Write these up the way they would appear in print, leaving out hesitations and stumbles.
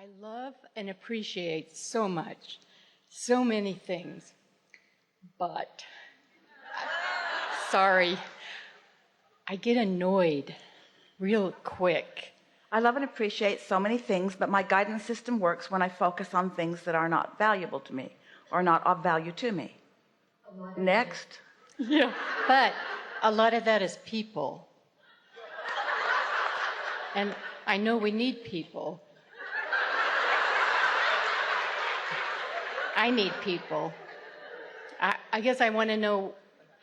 I love and appreciate so much, so many things, but, sorry, I get annoyed real quick. I love and appreciate so many things, but my guidance system works when I focus on things that are not valuable to me or not of value to me. Next. Yeah, but a lot of that is people. And I know we need people. I need people. I guess I want to know,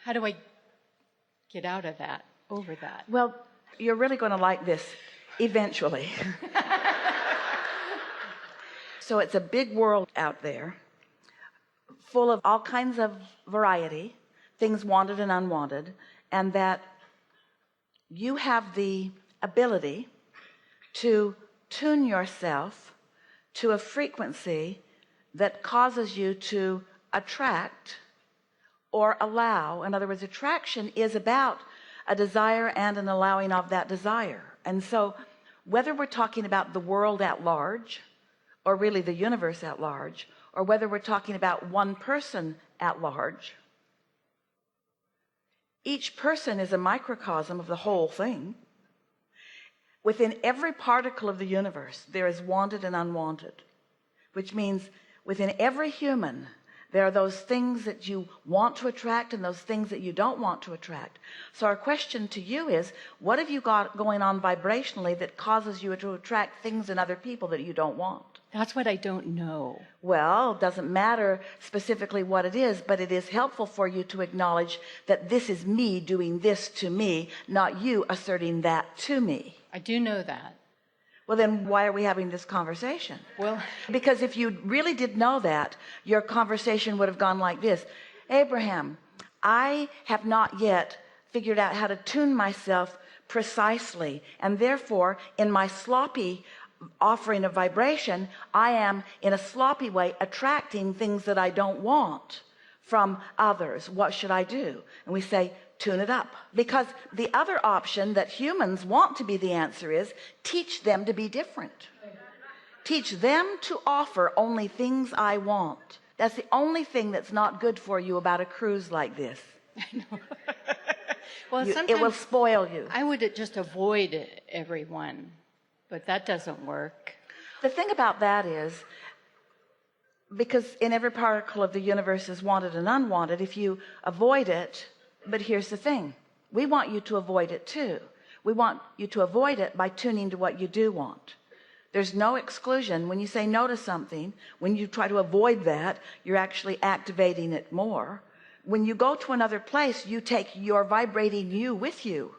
how do I get out of that, over that? Well, you're really going to like this eventually. So it's a big world out there full of all kinds of variety, things wanted and unwanted, and that you have the ability to tune yourself to a frequency that causes you to attract or allow. In other words, attraction is about a desire and an allowing of that desire. And so whether we're talking about the world at large, or really the universe at large, or whether we're talking about one person at large, each person is a microcosm of the whole thing. Within every particle of the universe there is wanted and unwanted, which means within every human there are those things that you want to attract and those things that you don't want to attract. So our question to you is, what have you got going on vibrationally that causes you to attract things in other people that you don't want? That's what I don't know. Well, it doesn't matter specifically what it is, but it is helpful for you to acknowledge that this is me doing this to me, not you asserting that to me. I do know that. Well, then why are we having this conversation? Well, because if you really did know that, your conversation would have gone like this: Abraham, I have not yet figured out how to tune myself precisely, and therefore in my sloppy offering of vibration, I am in a sloppy way attracting things that I don't want from others. What should I do? And we say, tune it up. Because the other option that humans want to be the answer is teach them to be different. Teach them to offer only things I want. That's the only thing that's not good for you about a cruise like this. I know. Well, It will spoil you. I would just avoid everyone, but that doesn't work. The thing about that is, because in every particle of the universe is wanted and unwanted, if you avoid it. But here's the thing, we want you to avoid it too. We want you to avoid it by tuning to what you do want. There's no exclusion. When you say no to something, when you try to avoid that, you're actually activating it more. When you go to another place, you take your vibrating you with you,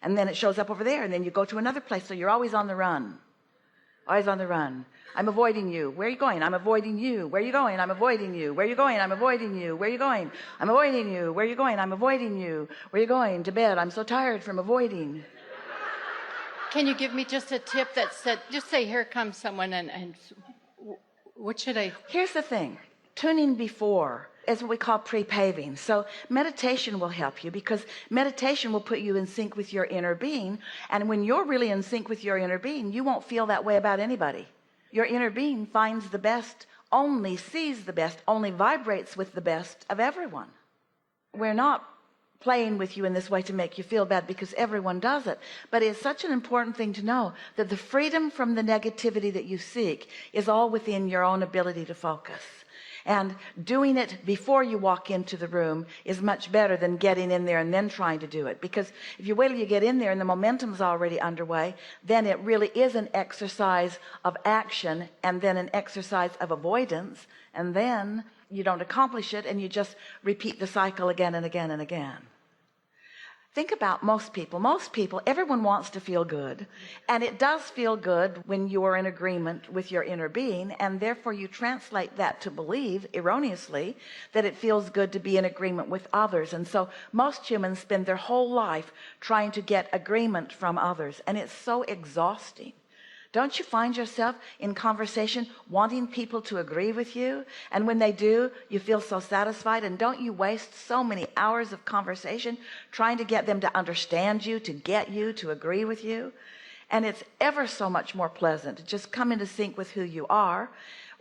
and then it shows up over there, and then you go to another place. So you're always on the run. Always on the run. I'm avoiding you. Where are you going? I'm avoiding you. Where are you going? I'm avoiding you. Where are you going? I'm avoiding you. Where are you going? I'm avoiding you. Where are you going? I'm avoiding you. Where are you going? To bed. I'm so tired from avoiding. Can you give me just a tip that said, just say, here comes someone, and what should I? Here's the thing. Tuning before is what we call pre-paving. So meditation will help you, because meditation will put you in sync with your inner being. And when you're really in sync with your inner being, you won't feel that way about anybody. Your inner being finds the best, only sees the best, only vibrates with the best of everyone. We're not playing with you in this way to make you feel bad, because everyone does it. But it's such an important thing to know that the freedom from the negativity that you seek is all within your own ability to focus. And doing it before you walk into the room is much better than getting in there and then trying to do it. Because if you wait till you get in there and the momentum's already underway, then it really is an exercise of action and then an exercise of avoidance. And then you don't accomplish it, and you just repeat the cycle again and again and again. Think about most people. Most people, everyone wants to feel good. And it does feel good when you are in agreement with your inner being. And therefore you translate that to believe, erroneously, that it feels good to be in agreement with others. And so most humans spend their whole life trying to get agreement from others. And it's so exhausting. Don't you find yourself in conversation wanting people to agree with you? And when they do, you feel so satisfied. And don't you waste so many hours of conversation trying to get them to understand you, to get you, to agree with you? And it's ever so much more pleasant to just come into sync with who you are.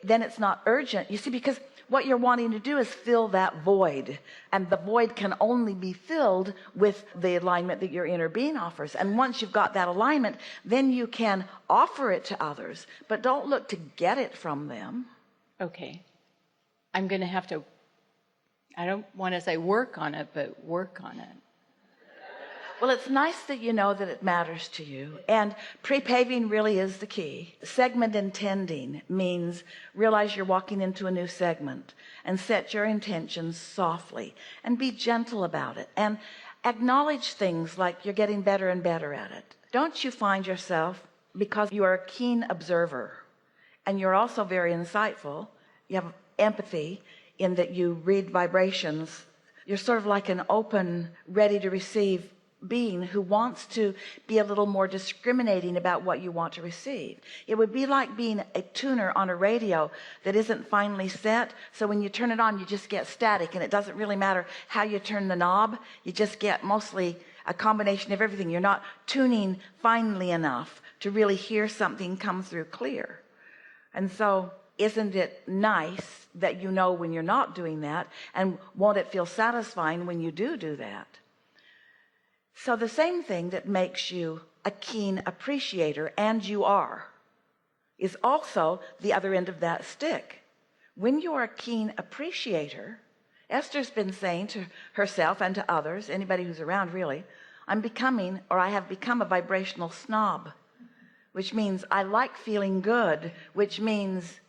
Then it's not urgent, you see, because what you're wanting to do is fill that void, and the void can only be filled with the alignment that your inner being offers. And once you've got that alignment, then you can offer it to others, but don't look to get it from them. Okay. I'm going to have to, I don't want to say work on it, but work on it. Well, it's nice that you know that it matters to you, and pre-paving really is the key. Segment intending means realize you're walking into a new segment, and set your intentions softly and be gentle about it, and acknowledge things like you're getting better and better at it. Don't you find yourself, because you are a keen observer and you're also very insightful, you have empathy in that you read vibrations, you're sort of like an open, ready to receive being who wants to be a little more discriminating about what you want to receive. It would be like being a tuner on a radio that isn't finely set, so when you turn it on you just get static, and it doesn't really matter how you turn the knob, you just get mostly a combination of everything. You're not tuning finely enough to really hear something come through clear. And so isn't it nice that you know when you're not doing that, and won't it feel satisfying when you do that? So the same thing that makes you a keen appreciator, and you are, is also the other end of that stick. When you are a keen appreciator, Esther's been saying to herself and to others, anybody who's around really, I'm becoming, or I have become, a vibrational snob, which means I like feeling good, which means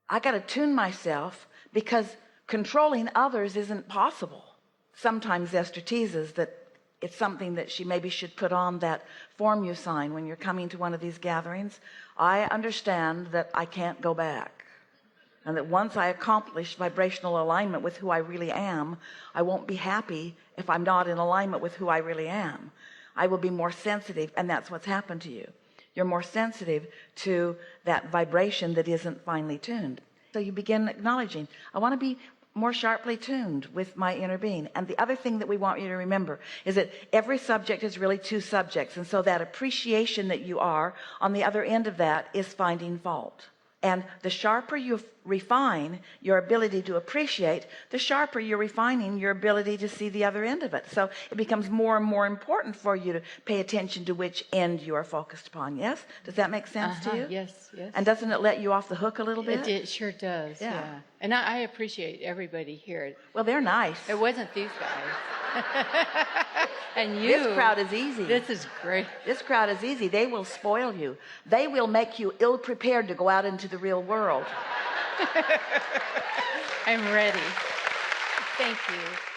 I got to tune myself, because controlling others isn't possible. Sometimes Esther teases that it's something that she maybe should put on that form you sign when you're coming to one of these gatherings. I understand that I can't go back, and that once I accomplish vibrational alignment with who I really am, I won't be happy if I'm not in alignment with who I really am. I will be more sensitive, and that's what's happened to you. You're more sensitive to that vibration that isn't finely tuned. So you begin acknowledging, I want to be more sharply tuned with my inner being. And the other thing that we want you to remember is that every subject is really two subjects, and so that appreciation that you are on the other end of that is finding fault. And the sharper you refine your ability to appreciate, the sharper you're refining your ability to see the other end of it. So it becomes more and more important for you to pay attention to which end you are focused upon. Yes? Does that make sense to you? Yes, yes. And doesn't it let you off the hook a little bit? It sure does, yeah. And I appreciate everybody here. Well, they're nice. It wasn't these guys. And you. This crowd is easy. This is great. This crowd is easy. They will spoil you. They will make you ill-prepared to go out into the real world. I'm ready. Thank you.